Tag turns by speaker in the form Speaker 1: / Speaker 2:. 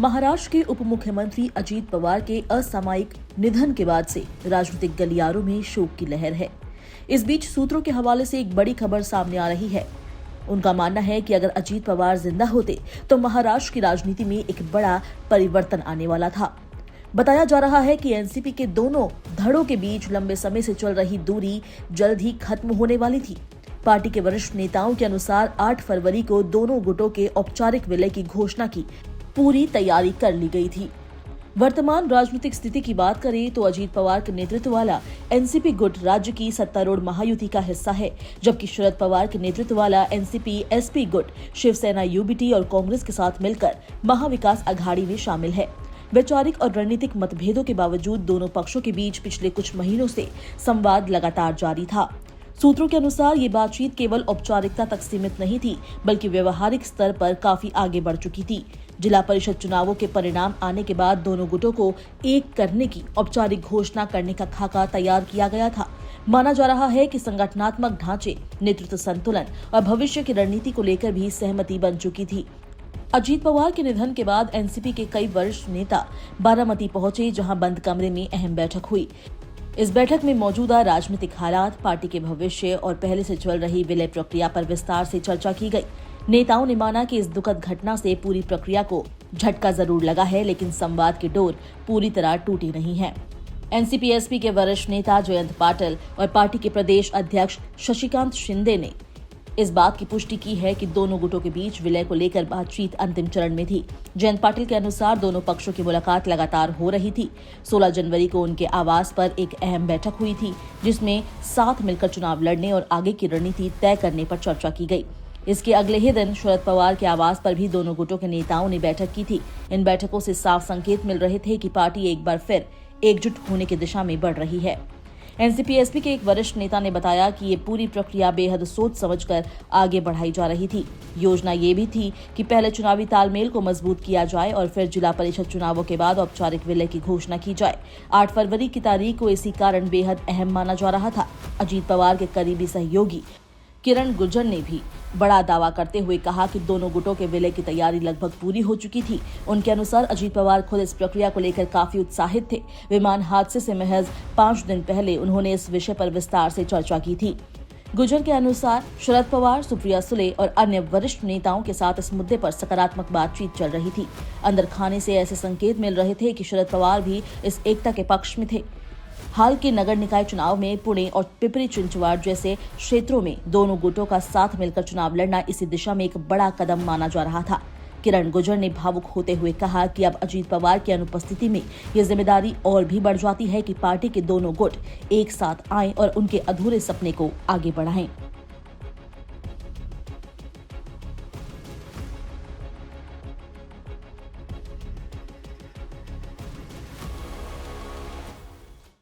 Speaker 1: महाराष्ट्र के उप मुख्यमंत्री अजीत पवार के असामयिक निधन के बाद से राजनीतिक गलियारों में शोक की लहर है। इस बीच सूत्रों के हवाले से एक बड़ी खबर सामने आ रही है। उनका मानना है कि अगर अजीत पवार जिंदा होते तो महाराष्ट्र की राजनीति में एक बड़ा परिवर्तन आने वाला था। बताया जा रहा है कि एनसीपी के दोनों धड़ों के बीच लंबे समय से चल रही दूरी जल्द ही खत्म होने वाली थी। पार्टी के वरिष्ठ नेताओं के अनुसार 8 फरवरी को दोनों गुटों के औपचारिक विलय की घोषणा की पूरी तैयारी कर ली गई थी। वर्तमान राजनीतिक स्थिति की बात करें तो अजीत पवार के नेतृत्व वाला एनसीपी गुट राज्य की सत्तारूढ़ महायुति का हिस्सा है, जबकि शरद पवार के नेतृत्व वाला एनसीपी एसपी गुट शिवसेना यूबीटी और कांग्रेस के साथ मिलकर महाविकास अघाड़ी में शामिल है। वैचारिक और रणनीतिक मतभेदों के बावजूद दोनों पक्षों के बीच पिछले कुछ महीनों से संवाद लगातार जारी था। सूत्रों के अनुसार ये बातचीत केवल औपचारिकता तक सीमित नहीं थी, बल्कि व्यवहारिक स्तर पर काफी आगे बढ़ चुकी थी। जिला परिषद चुनावों के परिणाम आने के बाद दोनों गुटों को एक करने की औपचारिक घोषणा करने का खाका तैयार किया गया था। माना जा रहा है कि संगठनात्मक ढांचे, नेतृत्व संतुलन और भविष्य की रणनीति को लेकर भी सहमति बन चुकी थी। अजीत पवार के निधन के बाद एनसीपी के कई वरिष्ठ नेता बारामती पहुंचे, जहां बंद कमरे में अहम बैठक हुई। इस बैठक में मौजूदा राजनीतिक हालात, पार्टी के भविष्य और पहले से चल रही विलय प्रक्रिया पर विस्तार से चर्चा की गई। नेताओं ने माना कि इस दुखद घटना से पूरी प्रक्रिया को झटका जरूर लगा है, लेकिन संवाद की डोर पूरी तरह टूटी नहीं है। एनसीपी-एसपी के वरिष्ठ नेता जयंत पाटिल और पार्टी के प्रदेश अध्यक्ष शशिकांत शिंदे ने इस बात की पुष्टि की है कि दोनों गुटों के बीच विलय को लेकर बातचीत अंतिम चरण में थी। जयंत पाटिल के अनुसार दोनों पक्षों की मुलाकात लगातार हो रही थी। 16 जनवरी को उनके आवास पर एक अहम बैठक हुई थी, जिसमें साथ मिलकर चुनाव लड़ने और आगे की रणनीति तय करने पर चर्चा की गई। इसके अगले ही दिन शरद पवार के आवास पर भी दोनों गुटों के नेताओं ने बैठक की थी। इन बैठकों से साफ संकेत मिल रहे थे कि पार्टी एक बार फिर एकजुट होने की दिशा में बढ़ रही है। एनसीपी-एसपी के एक वरिष्ठ नेता ने बताया कि ये पूरी प्रक्रिया बेहद सोच समझकर आगे बढ़ाई जा रही थी। योजना ये भी थी कि पहले चुनावी तालमेल को मजबूत किया जाए और फिर जिला परिषद चुनावों के बाद औपचारिक विलय की घोषणा की जाए। 8 फरवरी की तारीख को इसी कारण बेहद अहम माना जा रहा था। अजीत पवार के करीबी सहयोगी किरण गुर्जर ने भी बड़ा दावा करते हुए कहा कि दोनों गुटों के विलय की तैयारी लगभग पूरी हो चुकी थी। उनके अनुसार अजीत पवार खुद इस प्रक्रिया को लेकर काफी उत्साहित थे। विमान हादसे से महज 5 दिन पहले उन्होंने इस विषय पर विस्तार से चर्चा की थी। गुर्जर के अनुसार शरद पवार, सुप्रिया सुले और अन्य वरिष्ठ नेताओं के साथ इस मुद्दे पर सकारात्मक बातचीत चल रही थी। अंदर खाने से ऐसे संकेत मिल रहे थे कि शरद पवार भी इस एकता के पक्ष में थे। हाल के नगर निकाय चुनाव में पुणे और पिपरी चिंचवाड़ जैसे क्षेत्रों में दोनों गुटों का साथ मिलकर चुनाव लड़ना इसी दिशा में एक बड़ा कदम माना जा रहा था। किरण गुर्जर ने भावुक होते हुए कहा कि अब अजीत पवार की अनुपस्थिति में ये जिम्मेदारी और भी बढ़ जाती है कि पार्टी के दोनों गुट एक साथ आएं और उनके अधूरे सपने को आगे बढ़ाएं।